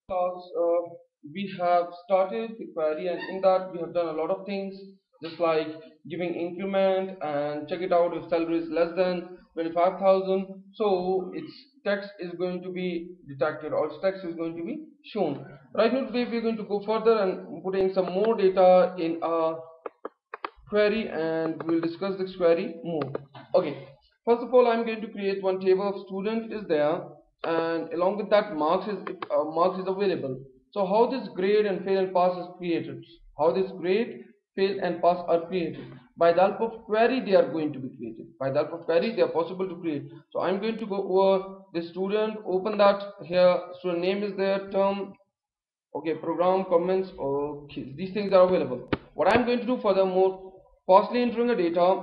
Class, we have started the query, and in that we have done a lot of things, just like giving increment and check it out if salary is less than 25,000. So its text is going to be detected, or its text is going to be shown. Right now, today we are going to go further and putting some more data in our query, and we'll discuss this query more. Okay, first of all, I'm going to create one table of student is there, and along with that marks is available. So how this grade and fail and pass is created, how this grade, fail and pass are created, by the help of query they are going to be created. By the help of query they are possible to create. So I'm going to go over the student, open that. Here student name is there, term, okay, program, comments, okay, these things are available. What I'm going to do furthermore, firstly entering a data,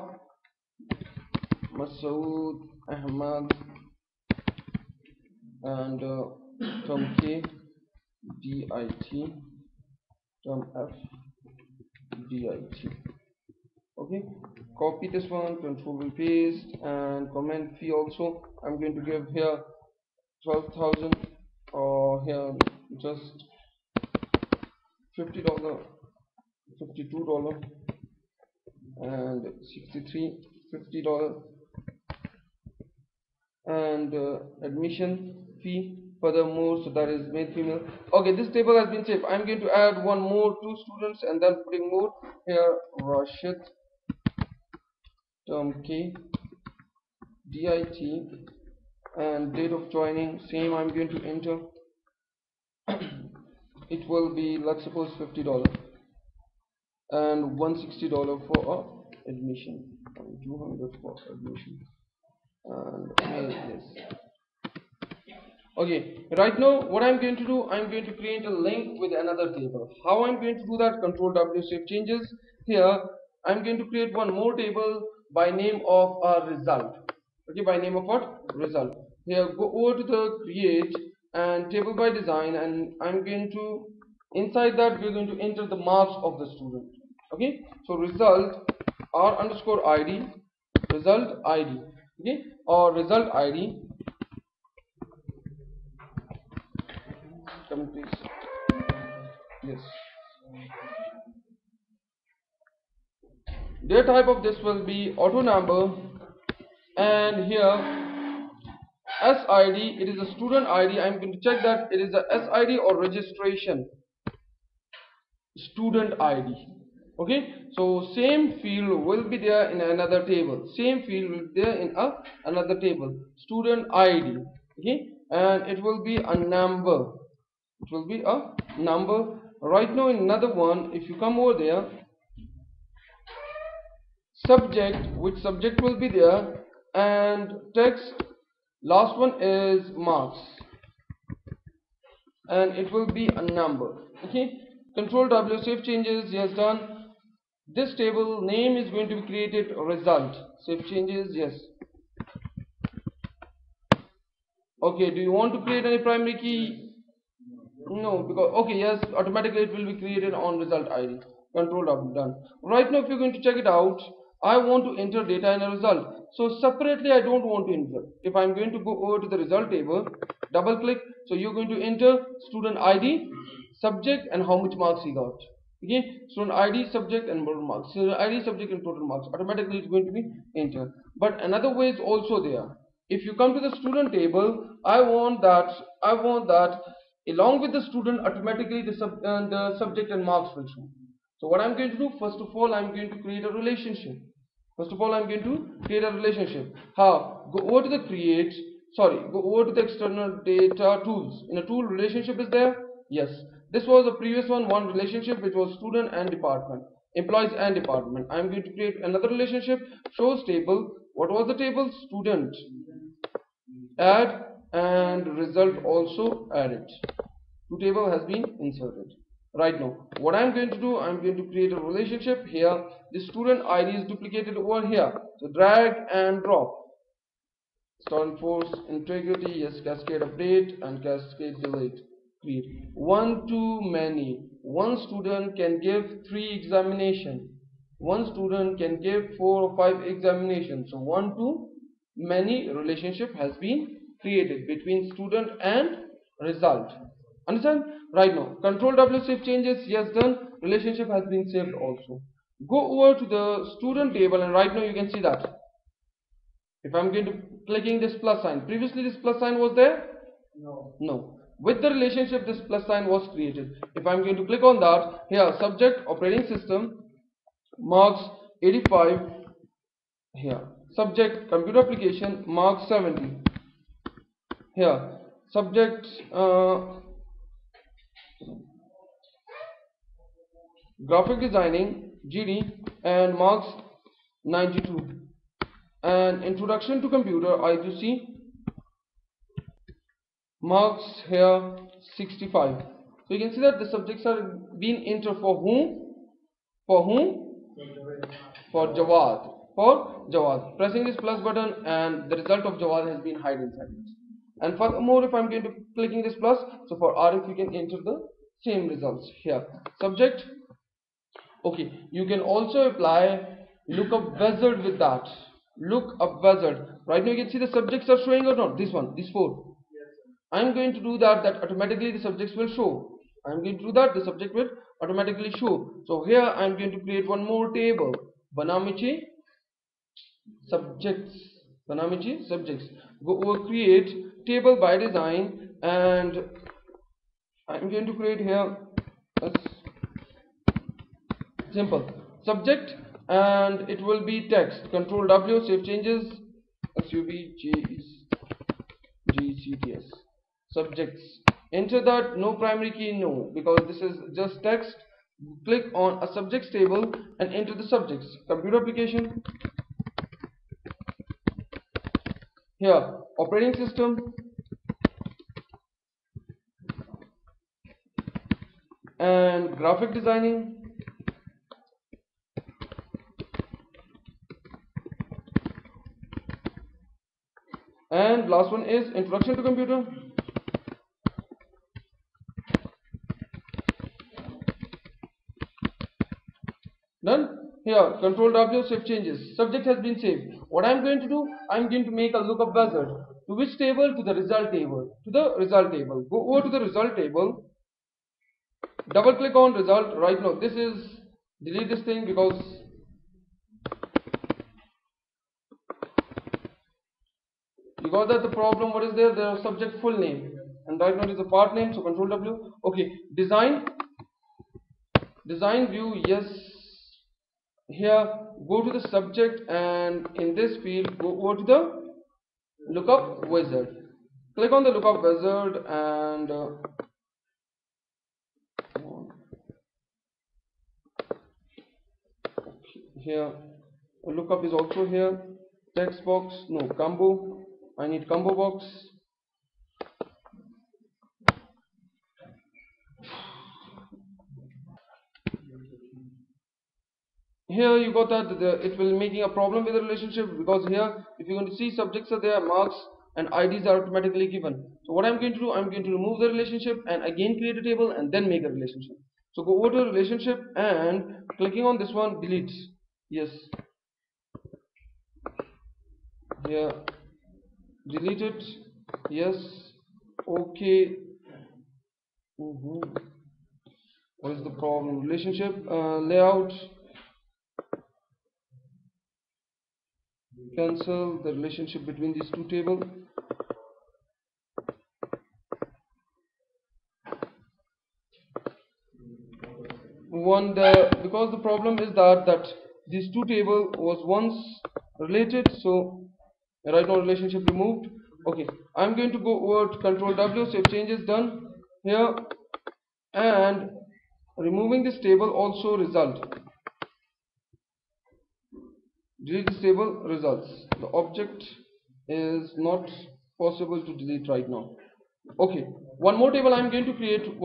Masood Ahmad, and term K, DIT, term F, DIT. Okay, copy this one, control V paste, and comment fee also. I'm going to give here 12,000, or here just $50, $52, and 63, $50, and admission fee furthermore. So that is male, female. Okay, this table has been saved. I'm going to add one more, two students, and then putting more here, Rashid, term K, DIT, and date of joining same. I'm going to enter. It will be, let's suppose, $50 and $160 for admission, and 200 for admission, and yes. Okay, right now what I'm going to do, I'm going to create a link with another table. How I'm going to do that? Control W, save changes. Here I'm going to create one more table by name of a result. Okay, by name of what? Result. Here go over to the create and table by design, and I'm going to, inside that we're going to enter the marks of the student. Okay, so result r underscore id, result id, okay, or result id. Come please. Yes. Data type of this will be auto number, and here SID, it is a student ID. I'm going to check that it is a SID or registration student ID. Okay, so same field will be there in another table. Same field will be there in another table. Student ID. Okay, and it will be a number. It will be a number. Right now in another one, if you come over there, subject, which subject will be there, and text, last one is marks, and it will be a number. Okay, control W, save changes, yes, done. This table name is going to be created result, save changes, yes. Okay, do you want to create any primary key? No, because, okay, yes, automatically it will be created on result ID. Control W, done. Right now if you're going to check it out, I want to enter data in a result. So separately I don't want to enter. If I'm going to go over to the result table, double click, so you're going to enter student ID, subject, and how much marks he got. Okay, student ID, subject, and total marks. Student ID, subject, and total marks. Automatically it's going to be entered. But another way is also there. If you come to the student table, I want that along with the student, automatically the subject and marks will show. So what I'm going to do, first of all, I'm going to create a relationship. First of all, I'm going to create a relationship. How? Go over to the go over to the external data tools. In a tool, relationship is there. Yes, this was the previous one relationship, which was student and department, employees and department. I'm going to create another relationship, shows table. What was the table? Student, add, and result also added. Two table has been inserted. Right now what I'm going to do, I'm going to create a relationship. Here the student ID is duplicated over here, so drag and drop. Start force integrity, yes, cascade update and cascade delete. Create one too many. One student can give 3 examination. One student can give 4 or 5 examinations. So one too many relationship has been created between student and result. Understand? Right now, Control W, save changes. Yes, done. Relationship has been saved also. Go over to the student table, and right now you can see that. If I'm going to clicking this plus sign, previously this plus sign was there? No. With the relationship, this plus sign was created. If I'm going to click on that, here subject operating system marks 85. Here subject computer application marks 70. Here subject graphic designing GD and marks 92. And introduction to computer I2C marks here 65. So you can see that the subjects are being entered for whom? For whom? For Jawad. For Jawad. Pressing this plus button and the result of Jawad has been hidden inside it. And furthermore, if I'm going to clicking this plus, so for Arif you can enter the same results here. Subject. Okay, you can also apply lookup wizard with that. Lookup wizard. Right now you can see the subjects are showing or not. This one, these four. I'm going to do that automatically the subjects will show. I'm going to do that, the subject will automatically show. So here I'm going to create one more table. Banamichi subjects. Banamichi subjects. Go over create table by design, and I'm going to create here a simple subject, and it will be text. Control W, save changes. SUBGCTS. Subjects, enter that. No primary key, no, because this is just text. Click on a subjects table and enter the subjects. Computer application, here operating system and graphic designing, and last one is introduction to computer. Done. Here Control W, save changes. Subject has been saved. What I'm going to do, I'm going to make a lookup wizard. To which table? To the result table. To the result table. Go over to the result table. Double click on result. Right now this is, delete this thing because you got that the problem. What is there? There are subject full name, and right now it is a part name. So Control W. Okay, design view. Yes. Here go to the subject, and in this field go over to the lookup wizard. Click on the lookup wizard, and here lookup is also here. Text box, no, combo. I need combo box. Here you got that it will making a problem with the relationship, because here if you're going to see subjects are there, marks and IDs are automatically given. So what I'm going to do, I'm going to remove the relationship and again create a table and then make a relationship. So go over to relationship and clicking on this one, delete. Yes. Here delete it. Yes. Okay. What is the problem? Relationship layout. Cancel the relationship between these two tables. Because the problem is that these two table was once related, so right now relationship removed. Okay, I'm going to go over to Control W, save changes, done here, and removing this table also result. Delete this table, results. The object is not possible to delete right now. Okay, one more table I'm going to create.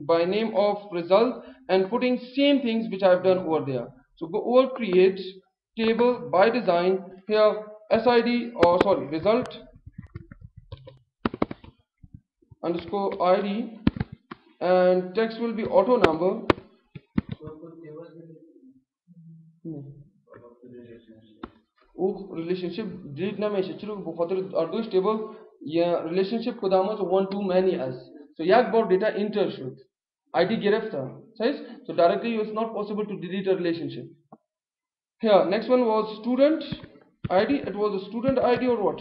By name of result, and putting same things which I've done over there. So go over create table by design. Here result underscore ID, and text will be auto number. Relationship delete na me chiro bukhatir arduish table یا relationship کدامه so one to many as so یک بار data enter شد ID گرفته صحیح so directly it's not possible to delete a relationship. Here next one was student ID. It was a student ID or what,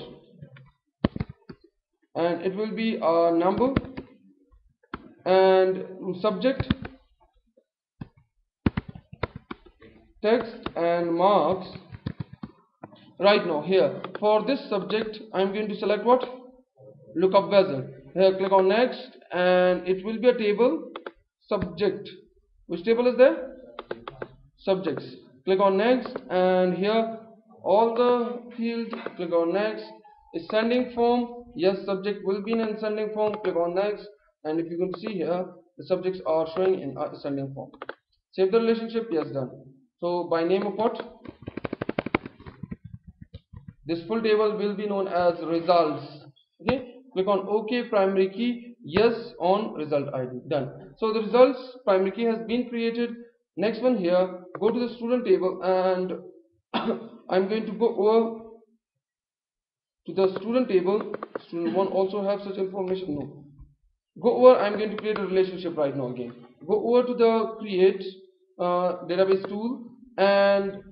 and it will be a number and subject, text and marks. Right now here for this subject I'm going to select what, lookup wizard. Here click on next and it will be a table subject. Which table is there? Subjects. Click on next and here all the fields. Click on next. Ascending form, yes, subject will be in ascending form. Click on next and if you can see here the subjects are showing in ascending form. Save the relationship, yes, done. So by name of what, this full table will be known as results. Okay, click on OK, primary key, yes on result ID, done. So the results primary key has been created. Next one here, go to the student table and I'm going to go over to the student table. Student 1 also have such information, no. Go over, I'm going to create a relationship right now again. Go over to the create database tool and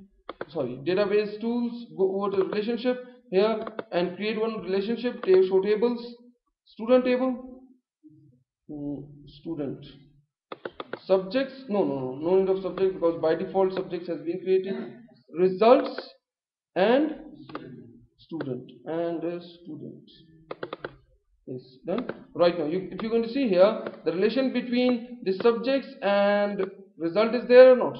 database tools, go over to relationship here and create one relationship, show tables, student table, student, subjects, no need of subject because by default subjects has been created, results and student and student. Yes, done. Right now if you're going to see here the relation between the subjects and result is there or not.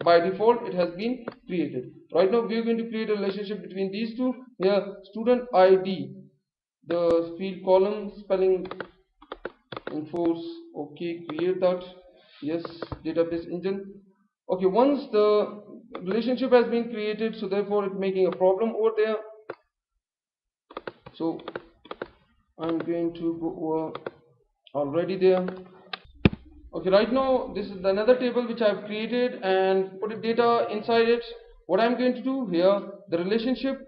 By default it has been created. Right now we are going to create a relationship between these two. Here student ID, the field column spelling enforce, okay, create that, yes, database engine. Okay, once the relationship has been created, so therefore it's making a problem over there. So I'm going to go over already there. Okay, right now this is another table which I've created and put the data inside it. What I'm going to do here, the relationship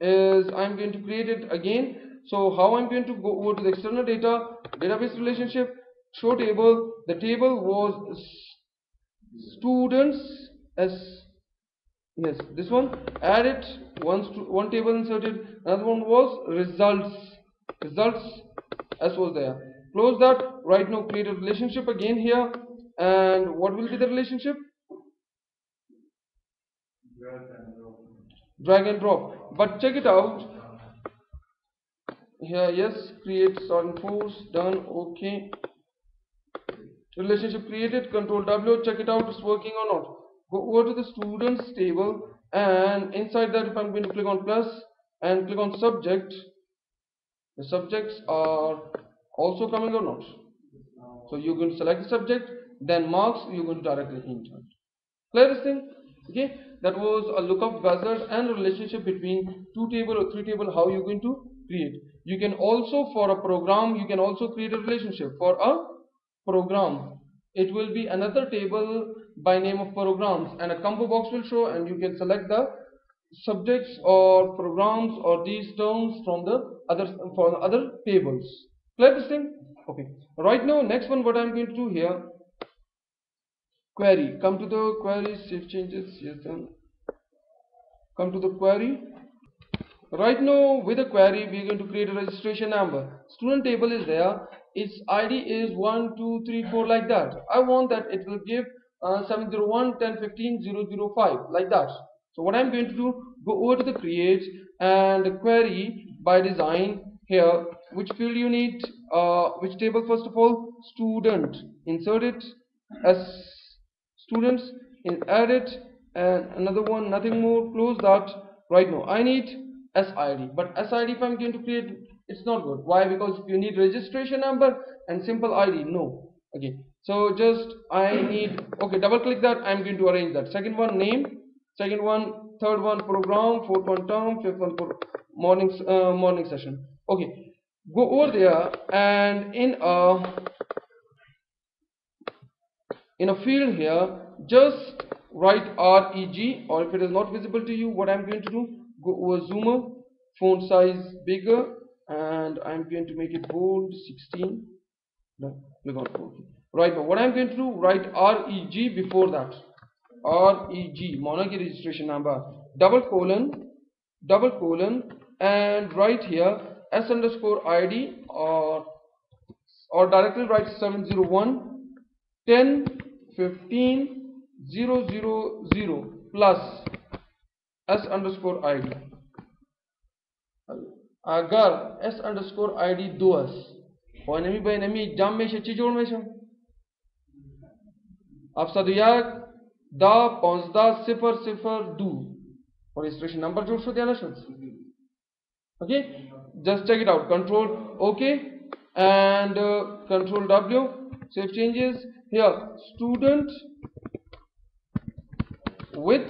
is I'm going to create it again. So how I'm going to go over to the external data, database relationship, show table. The table was students as, yes, this one, add it, one table inserted, another one was results as was there. Close that. Right now create a relationship again here, and what will be the relationship? Drag and drop. But check it out here, yes, create starting force, done, okay, relationship created, control W, check it out, it's working or not. Go over to the students table and inside that if I'm going to click on plus and click on subject, the subjects are also coming or not. So you're going to select the subject, then marks, you're going to directly enter. Clear this thing? Okay, that was a lookup wizard and a relationship between two table or three table, how you're going to create. You can also, for a program, you can also create a relationship. For a program, it will be another table by name of programs and a combo box will show and you can select the subjects or programs or these terms from the other tables. Clear this thing? Okay, right now next one what I'm going to do here, query. Come to the query, save changes, yes, done. Come to the query. Right now with the query we are going to create a registration number. Student table is there, its ID is 1 2 3 4 like that. I want that it will give 701 10 15 005 like that. So what I'm going to do, go over to the create and query by design. Here which field you need, which table, first of all student, insert it as students, in add it, and another one, nothing more, close that. Right now I need SID, but SID if I'm going to create, it's not good. Why? Because you need registration number and simple ID, no. Okay, so just I need, okay, double click that, I'm going to arrange that. Second one name, second one, third one program, fourth one term, fifth one for morning session. Okay, go over there and in a field here just write REG, or if it is not visible to you, what I'm going to do, go over zoomer, font size bigger and I'm going to make it bold 16. No, click on OK. Right now what I'm going to do, write REG before that. REG monarchy registration number, double colon, and write here S underscore ID, or directly write 701 10 15 000 plus S underscore ID. अगर S underscore ID 2 और नमी bye नमी exam में शची जोड़ में show अब सदुयाक दा 15 और registration number जोड़ शो दिया show. Okay, just check it out. Control OK and Control W, save changes. Here student with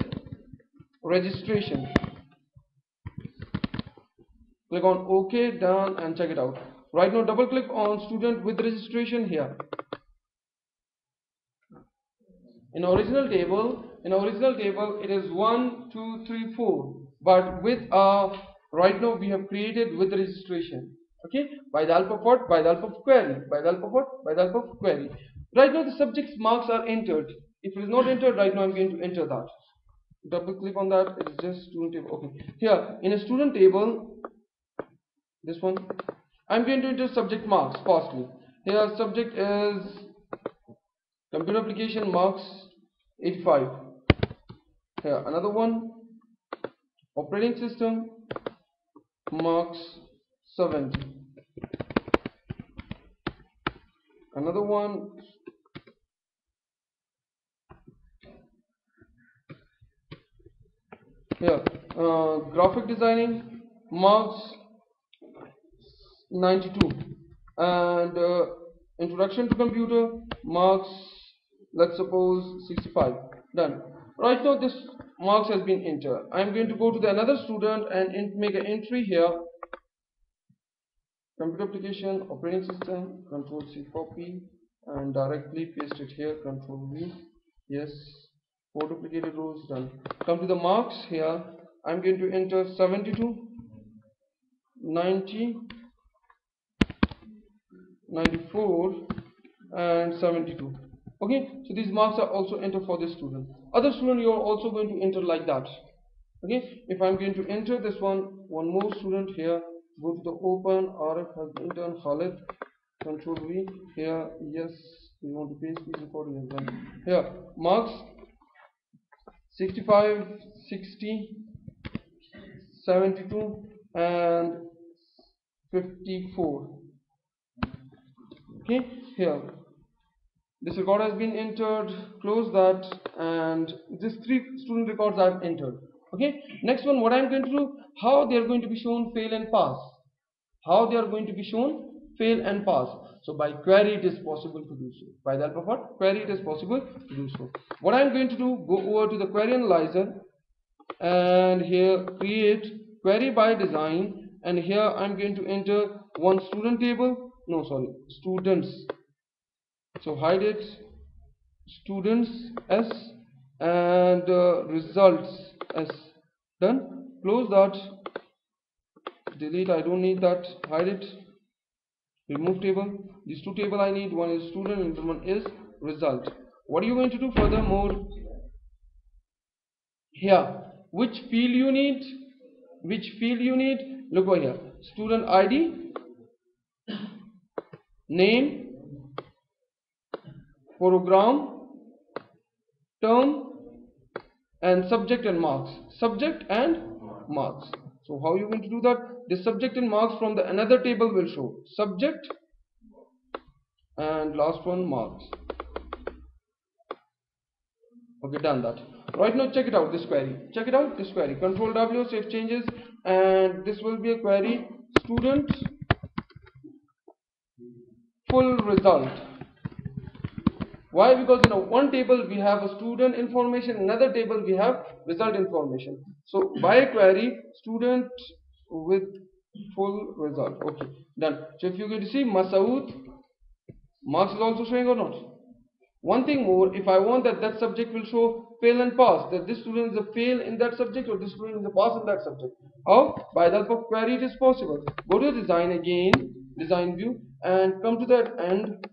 registration, click on OK, done, and check it out. Right now double click on student with registration here. In original table it is 1 2 3 4, but with right now we have created with registration. Okay, by the help of what? By the help of query. By the help of what? By the help of query. Right now the subject's marks are entered. If it is not entered right now, I'm going to enter that. Double click on that. It is just student table. Okay, here in a student table, this one, I'm going to enter subject marks firstly. Here subject is computer application, marks 85. Here another one, operating system, marks 70. Another one, here graphic designing, marks 92, and introduction to computer, marks, let's suppose 65. Done. Right now this marks has been entered. I'm going to go to the another student and make an entry here. Computer application, operating system, Control C, copy, and directly paste it here. Control V, yes, 4 duplicated rows, done. Come to the marks here. I'm going to enter 72, 90, 94, and 72. Okay, so these marks are also entered for this student. Other student, you are also going to enter like that. Okay, if I'm going to enter this one more student here, go to the open, RF has been done, Khalid, Control V, here, yes, we want to paste this recording as well. Here, marks 65, 60, 72, and 54. Okay, here this record has been entered, close that, and these 3 student records I've entered. Okay, next one, what I'm going to do, how they are going to be shown fail and pass. How they are going to be shown fail and pass. So by query it is possible to do so. By the help of what? Query it is possible to do so. What I'm going to do, go over to the query analyzer and here create query by design, and here I'm going to enter one student table, no sorry, students. So hide it, students S, and results S. Done. Close that, delete, I don't need that, hide it, remove table. These 2 tables I need, one is student and one is result. What are you going to do furthermore? Here, which field you need? Look over here, student ID, name, program, term, and subject and marks. Subject and marks. So how you going to do that? The subject and marks from the another table will show subject, and last one marks. Okay, done that. Right now check it out, this query. Check it out, this query. Control W, save changes, and this will be a query, student full result. Why? Because in one table we have a student information, another table we have result information. So by query, student with full result. Okay, done. So if you get to see Masood, marks is also showing or not? One thing more, if I want that that subject will show fail and pass, that this student is a fail in that subject or this student is a pass in that subject. How? By the help of query it is possible. Go to design again, design view, and come to that end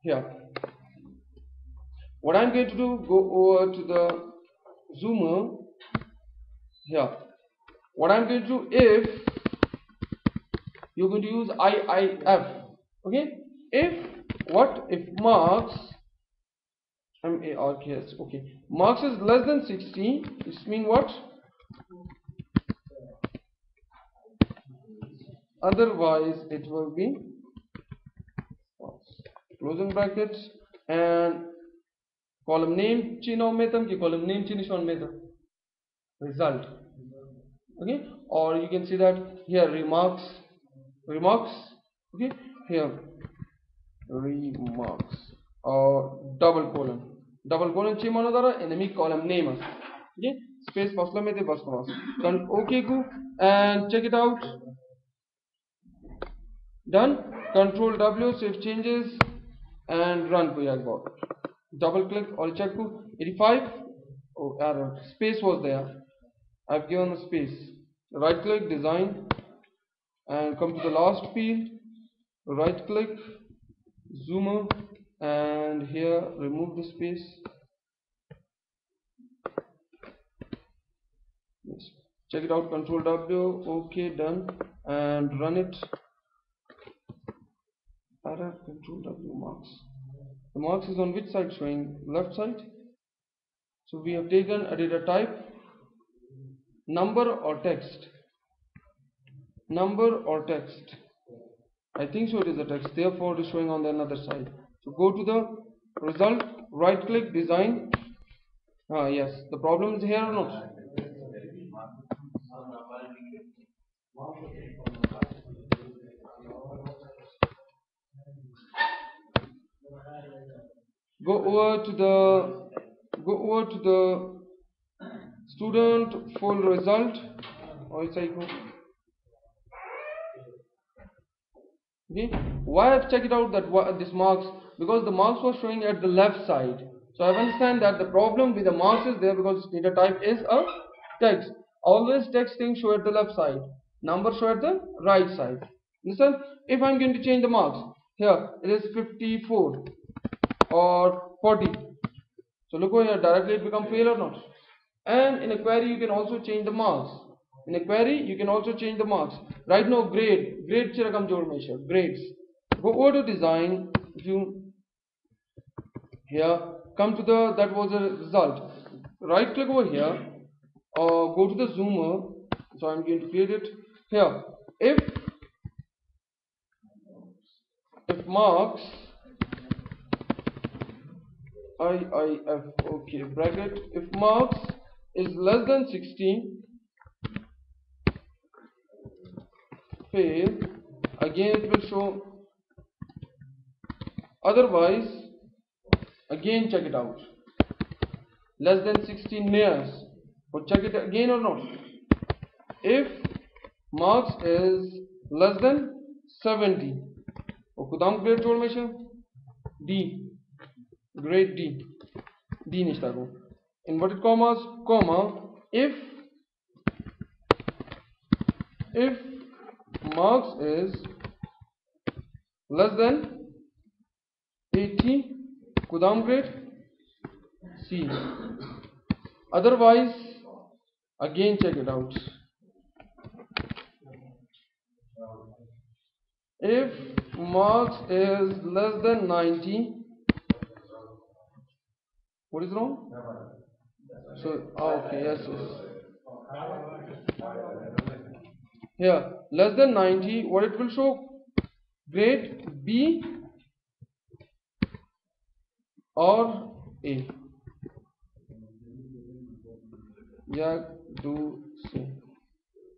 here. What I'm going to do, go over to the zoomer here. What I'm going to do, if you're going to use IIF, okay? If marks MARKS, okay, marks is less than 60, this means what? Otherwise it will be false. Closing brackets, and column name chino metam ki column name chinishon meta result, okay? Or you can see that here remarks, okay, here remarks, or double colon chi mano dara enemy column name, okay? Space pasla mete bas class okay ku, and check it out. Done. Control W, save changes, and run to Yagbot. Double click or check to 85. Oh, error. Space was there. I've given the space. Right click, design, and come to the last field. Right click, zoomer, and here remove the space. Yes. Check it out. Control W. Okay, done, and run it. Error. Control W marks. The marks is on which side showing? Left side. So we have taken a data type, number or text. Number or text. I think so it is a text, therefore it is showing on the another side. So go to the result, right click, design. Yes, the problem is here or not? Go over to the student full result, or it's like, okay, why I've checked it out that this marks, because the marks was showing at the left side. So I understand that the problem with the marks is there because data type is a text. Always text things show at the left side, number show at the right side. Listen, if I'm going to change the marks, here it is 54 or 40. So look over here, directly it become fail or not. And in a query you can also change the marks. In a query you can also change the marks. Right now grade chirakam jod measure grades. Go over to design view. Here come to the that was the result. Right click over here, or go to the zoomer. So I'm going to create it here. If marks IIF, okay, bracket, if marks is less than 60, fail, again it will show. Otherwise, again check it out. Less than 60 nears, but check it again or not. If marks is less than 70, Kudam grade जोड़ में से D, grade D निश्ता को inverted commas, comma, if marks is less than 80, Kudam grade C. Otherwise, again check it out. If marks is less than 90, what is wrong? So, okay, yes. Here, less than 90, what it will show? Grade B or A. Yeah, do C.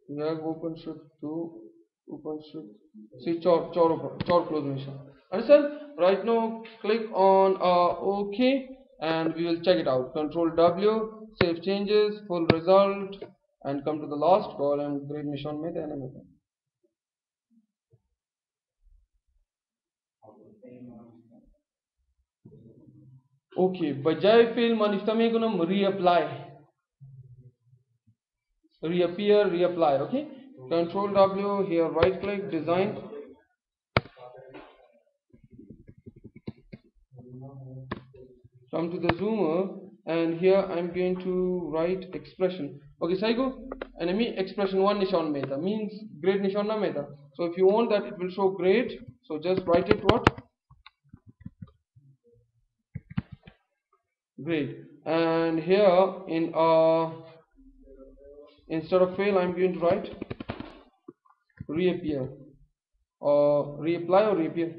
Yeah, open should do. See, chor close mission. Understand? Right now, click on OK, and we will check it out. Control W, save changes, full result, and come to the last column. Grade mission में देने में. Okay, bajai fail manistame gunam reapply. Reappear, reapply. Okay. Control W here, right click, design. Come to the zoomer, and here I'm going to write expression. Okay, Saigo, enemy expression one nishan meta means grade nishan na meta. So if you want that it will show grade, so just write it what? Grade. And here in instead of fail I'm going to write reappear, or reapply, or reappear.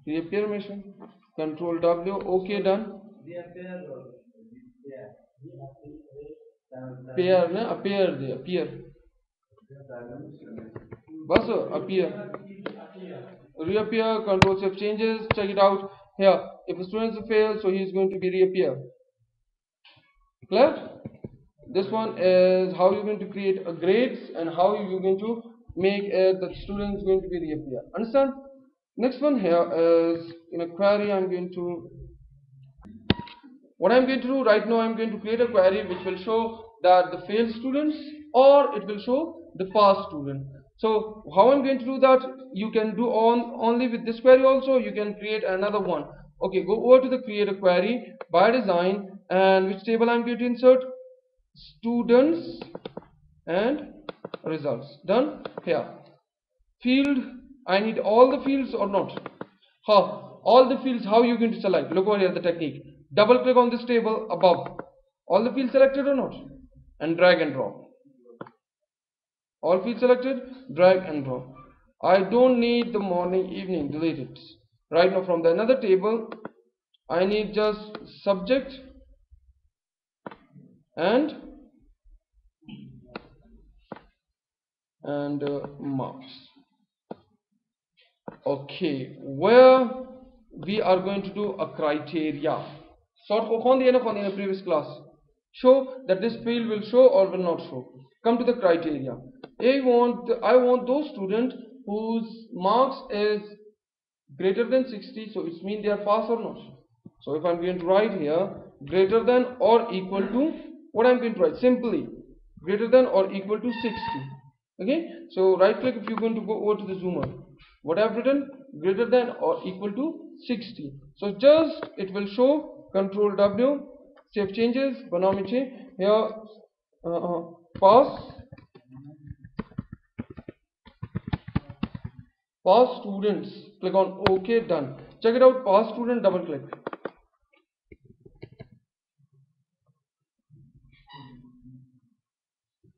Reappear mission. Control W. Okay, done. Pair na appear there. Appear. Bas appear. Reappear. Control shift changes. Check it out here. If a student fails, so he is going to be reappear. Clear? This one is how you're going to create a grades and how you're going to make the student is going to be reappear. Understand? Next one here is in a query. What I'm going to do right now, I'm going to create a query which will show that the failed students, or it will show the pass student. So how I'm going to do that, you can do only with this query also, you can create another one. Okay, go over to the create a query by design, and which table I'm going to insert? Students and results. Done. Here field, I need all the fields or not? How? All the fields, how you going to select? Look over here the technique. Double click on this table above. All the fields selected or not? And drag and drop. All fields selected, drag and drop. I don't need the morning, evening, delete it. Right now from the another table, I need just subject and marks. Okay, where we are going to do a criteria. Sort of in the previous class. Show that this field will show or will not show. Come to the criteria. I want those students whose marks is greater than 60, so it means they are pass or not. So if I'm going to write here greater than or equal to, what I'm going to write? Simply greater than or equal to 60. Okay, so right click if you're going to go over to the zoomer. What I've written, greater than or equal to 60. So just it will show. Control W, save changes, banamiche here, pass students, click on OK, done. Check it out, pass student, double click.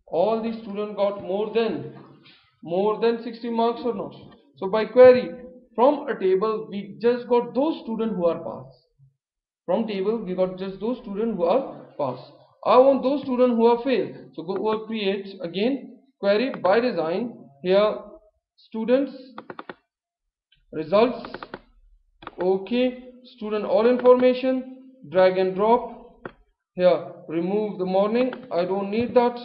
All these students got more than 60 marks or not? So by query from a table we just got those students who are passed. From table we got just those students who are passed. I want those students who are failed. So go over create again, query by design, here students, results, okay, student all information, drag and drop. Here remove the morning, I don't need that.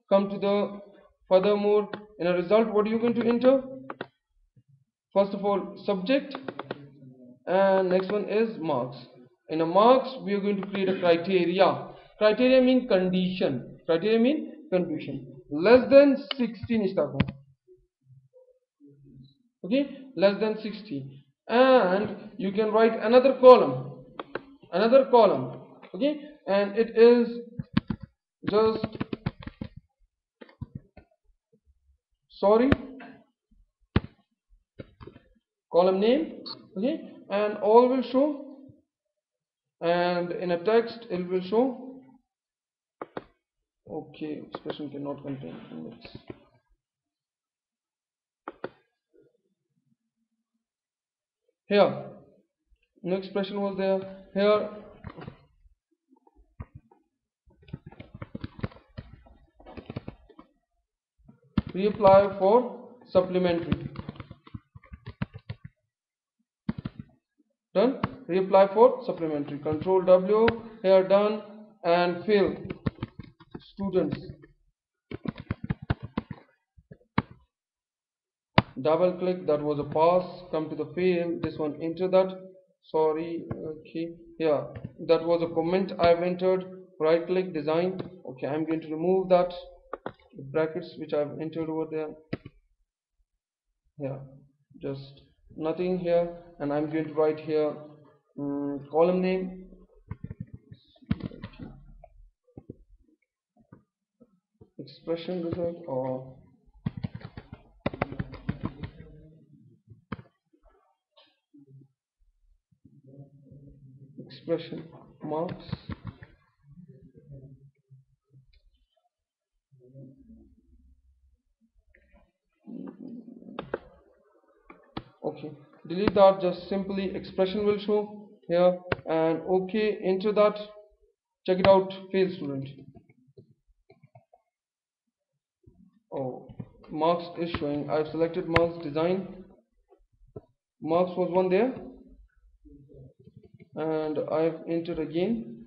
Come to the furthermore, in a result what are you going to enter? First of all subject, and next one is marks. In a marks we are going to create a criteria. Criteria mean condition. Criteria mean condition. Less than 60 okay, less than 60, and you can write another column, okay, and it is just sorry, column name, okay, and all will show, and in a text it will show, okay, expression cannot contain index. Here no expression was there. Here reapply for supplementary, done. Reapply for supplementary, control W, here done, and fill students, double click, that was a pass. Come to the field, this one, enter that. Sorry, okay, yeah, that was a comment I've entered. Right click, design. Okay, I'm going to remove that, the brackets which I've entered over there. Yeah, just nothing here, and I'm going to write here column name, expression result, or expression marks. Okay, delete that, just simply expression will show here, and okay, enter that. Check it out, fail student. Oh, marks is showing. I've selected marks, design. Marks was one there, and I've entered again.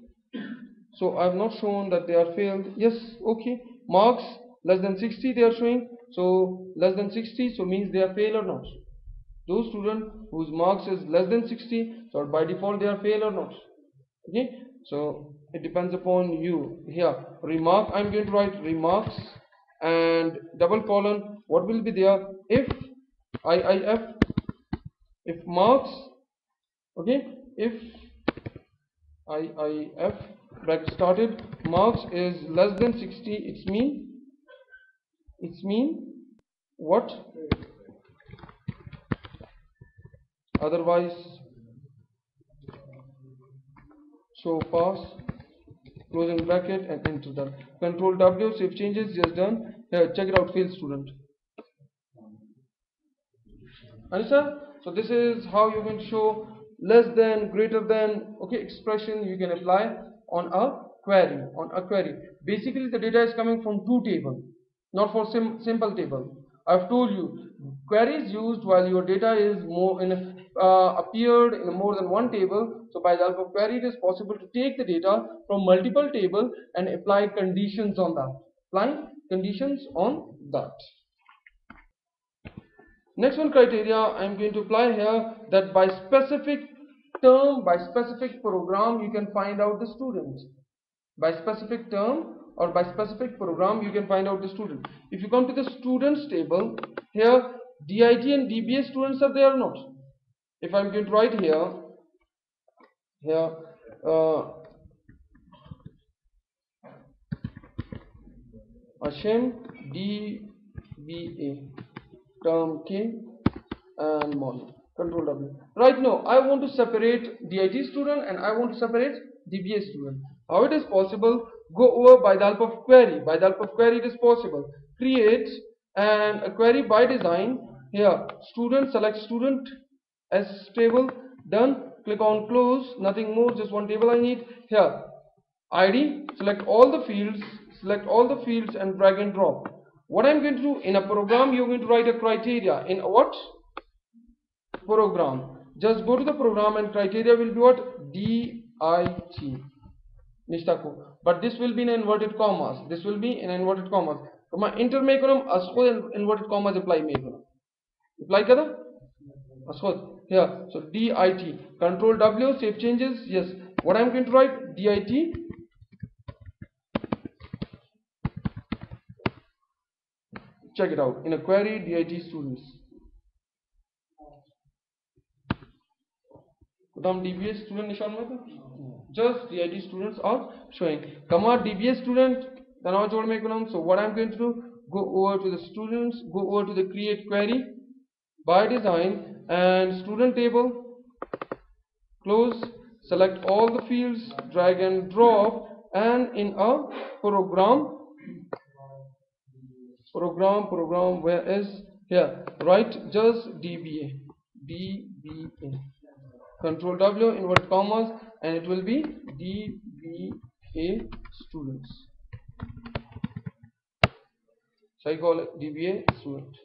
So I've not shown that they are failed. Yes, okay. Marks less than 60 they are showing. So less than 60, so means they are fail or not. Those students whose marks is less than 60, so by default they are fail or not. Okay, so it depends upon you. Here, remark, I'm going to write remarks, and double colon, what will be there? If IIF, if marks, okay, if IIF bracket started, marks is less than 60, it's mean what? Otherwise, show pass, closing bracket, and enter that. Control W, save changes, just done. Here, check it out, fail student. Understand? So this is how you can show less than, greater than, okay, expression you can apply on a query. Basically the data is coming from two tables, not for simple table. I've told you query is used while your data is more in appeared in more than one table. So by the help of query it is possible to take the data from multiple tables and apply conditions on that. Next one criteria I'm going to apply here, that by specific term, by specific program you can find out the student. By specific term or by specific program you can find out the student. If you come to the students table, here DIT and DBA students are there or not? If I'm going to write here Ashim DBA term K and morning, control W. Right now I want to separate DIT student and I want to separate DBA student. How it is possible? Go over by the help of query. By the help of query it is possible. Create a query by design. Here student, select student as table, done. Click on close, nothing more, just one table I need. Here ID, select all the fields and drag and drop. What I'm going to do in a program, you're going to write a criteria. In what? Program. Just go to the program and criteria will be what? DIT. But this will be in inverted commas. My enter make inverted commas apply make. Apply kada? Here. So DIT. Control W, save changes. Yes. What I'm going to write? DIT. Check it out. In a query, DIT students. DBA student निशान में था, just DIT students are showing. Comma DBA student तनाव जोड़ में करूँ. So what I'm going to do? Go over to the students. Go over to the create query by design and student table. Close. Select all the fields. Drag and drop. And in a program. Where is here? Write just DBA. Control W, invert commas, and it will be DBA students. So I call it DBA student.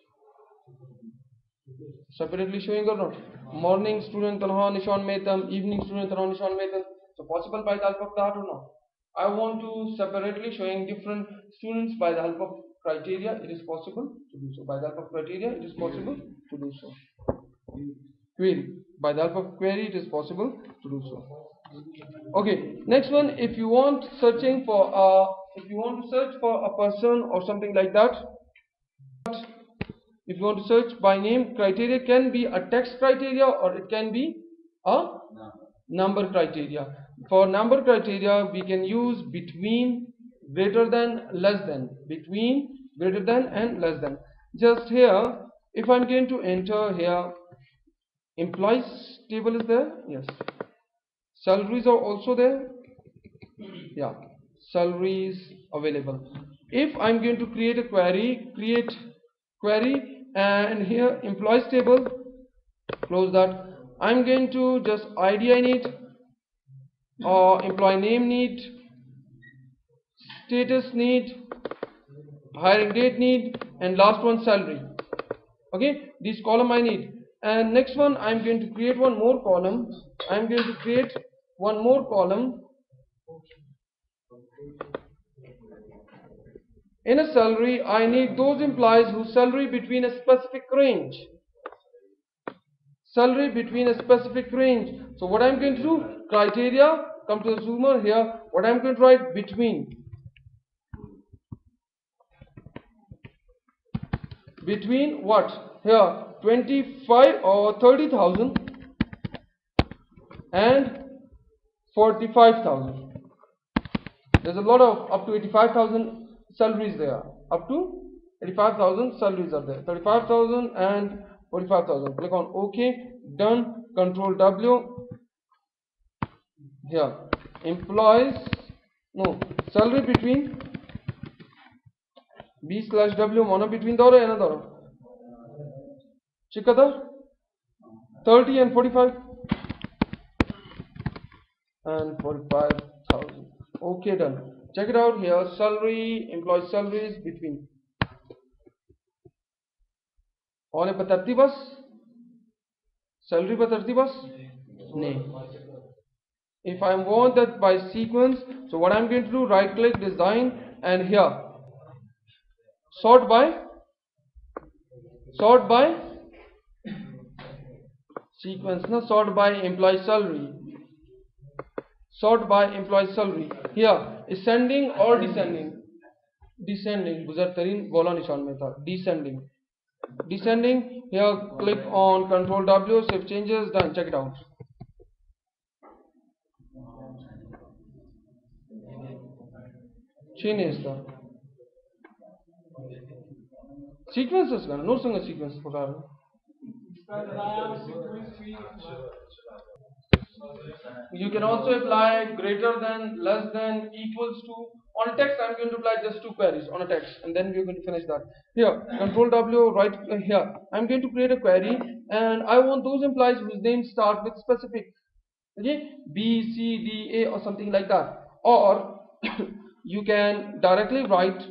Separately showing or not? Morning student tanha nishan metam, evening student tanha nishan metam. So possible by the help of that or not? I want to separately showing different students by the help of criteria. It is possible to do so. By the help of criteria, it is possible to do so. Query. By the help of query, it is possible to do so. Okay. Next one, if you want to search for a person or something like that, if you want to search by name, criteria can be a text criteria or it can be a number criteria. For number criteria, we can use between, greater than, less than. Between, greater than, and less than. Just here, if I'm going to enter here, employees table is there, yes. Salaries are also there, yeah. Salaries available. If I'm going to create a query, create query, and here employees table, close that. I'm going to just ID I need, or employee name need, status need, hiring date need, and last one salary. Okay, this column I need. And next one, I'm going to create one more column. I'm going to create one more column. In a salary, I need those employees whose salary between a specific range. Salary between a specific range. So what I'm going to do, criteria, come to the zoomer here. What I'm going to write, between. Between what? Here 25 or 30,000 and 45,000. There's a lot of up to 85,000 salaries there. Up to 85,000 salaries are there. 35,000 and 45,000. Click on OK. Done. Control W. Here employees, no, salary between B/W mana between doro another. Chikada 30 and 45 and 45,000. Okay, done. Check it out here. Salary, employee salaries between. Aane pa tarti bas? Salary pa tarti bas? No. If I want that by sequence, so what I'm going to do, right click, design, and here sort by sequence, no, sort by employee salary. Sort by employee salary. Here ascending or descending? Descending. Guzar tarin gola nishan mein tha. Descending. Descending. Here click on Control W, save changes, done. Check it out. Change the sequences gana no single sequence program. You can also apply greater than, less than, equals to. On text, I'm going to apply just two queries on a text, and then we're going to finish that. Here, Control W, right here. I'm going to create a query, and I want those employees whose names start with specific, okay, B, C, D, A, or something like that. Or you can directly write.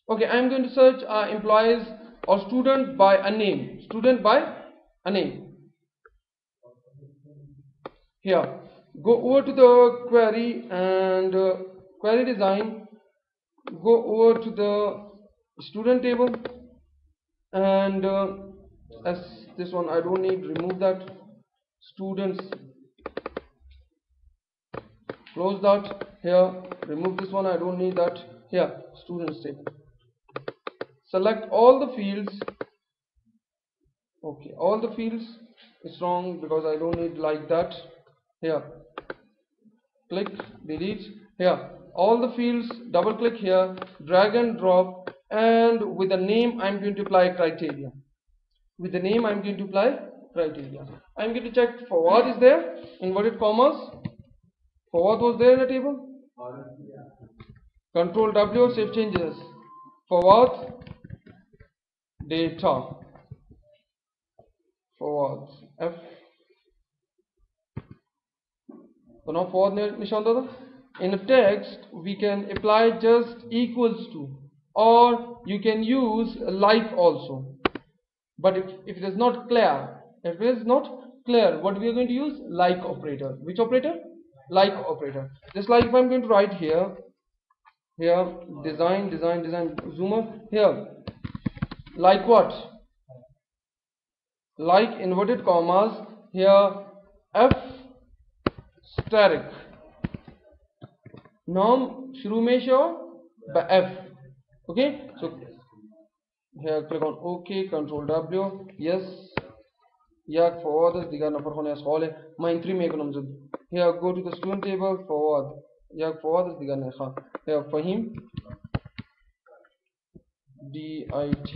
Okay, I'm going to search employees or student by a name. Student by a name. Here, go over to the query and query design. Go over to the student table, and as this one I don't need, remove that. Students, close that. Here, remove this one, I don't need that. Here, students table. Select all the fields. Okay, all the fields. It's wrong because I don't need like that. Here, click, delete. Here, all the fields, double click here, drag and drop, and with the name I'm going to apply criteria. With the name I'm going to apply criteria. I'm going to check forward is there, inverted commas. Forward was there in the table. Control W, save changes. Forward data. Forward F. So now forward nishan. In a text we can apply just equals to, or you can use like also. But if it is not clear, what we are going to use? Like operator. Which operator? Like operator. Just like if I'm going to write here, design, zoomer, here, like what? like inverted commas here f static नाम शुरू में show by f. Okay, so here click on OK, Control W, yes. Yak forward is diga nafar khone askhole main 3 में economs. Here go to the student table forward. Yak forward is diga nekha. Here Fahim DIT,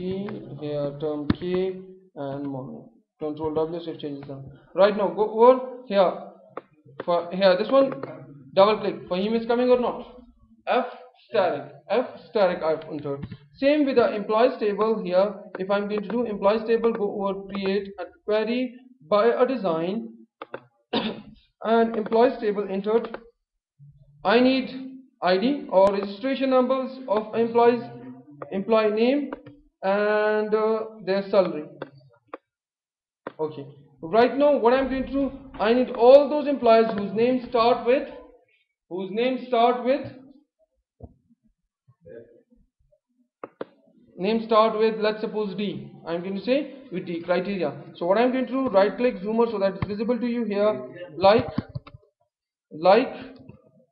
here term K and mono. Control W, save changes done. Right now go over here. For here this one double click. Fahim is coming or not? F static I've entered. Same with the employees table here. If I'm going to do employees table, go over create a query by a design and employees table entered. I need ID or registration numbers of employees, employee name and their salary. Okay, right now what I'm going to do, I need all those employees whose names start with let's suppose D. I'm going to say with D criteria. So what I'm going to do, right click zoomer so that it's visible to you here, like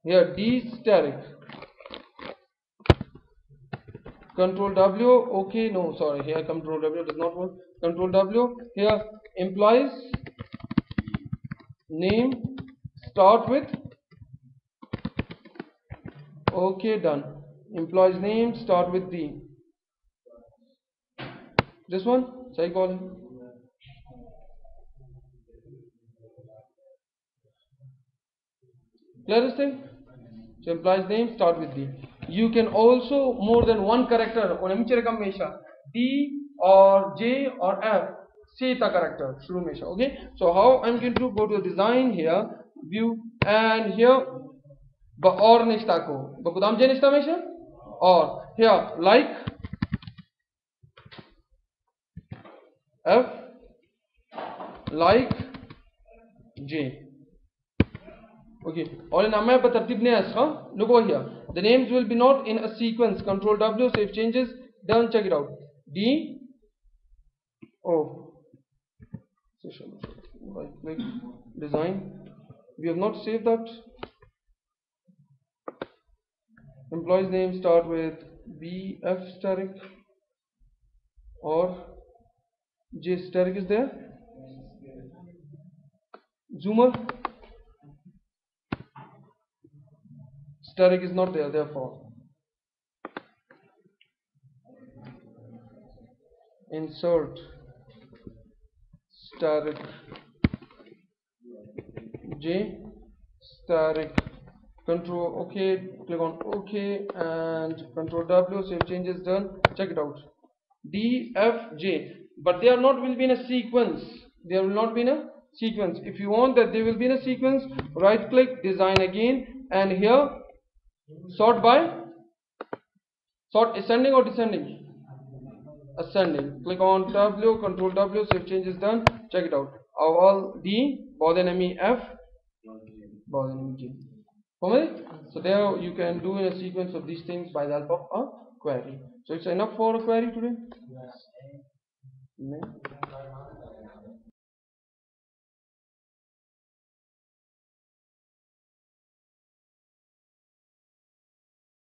here D static, Control W. Okay, no, sorry, here Control W does not work. Control W, here employees name start with, okay, done. Employees name start with D. This one, say call. Clear this thing? So employee's name start with D. You can also more than one character on D or J or F. Say the character. Okay. So how I'm going to go to the design here, view, and here or nishtako. Bakudam J nishtamesha or here like F like J. Okay, all in amma but tartib ne asra. Look over here. The names will be not in a sequence. Control W, save changes. Done. Check it out. D. Oh. Right click. Design. We have not saved that. Employee's name start with B F static or J static is there. Zoomer. Static is not there, therefore insert static J static. Control OK, click on OK and Control W, save changes done. Check it out. D F J, but they are not will be in a sequence. They will not be in a sequence. If you want that they will be in a sequence, right click, design again, and here sort ascending or descending? Ascending. Click on W, Control W, save changes done. Check it out. All D, enemy F, enemy J. So there you can do in a sequence of these things by the help of a query. So it's enough for a query today? Yes.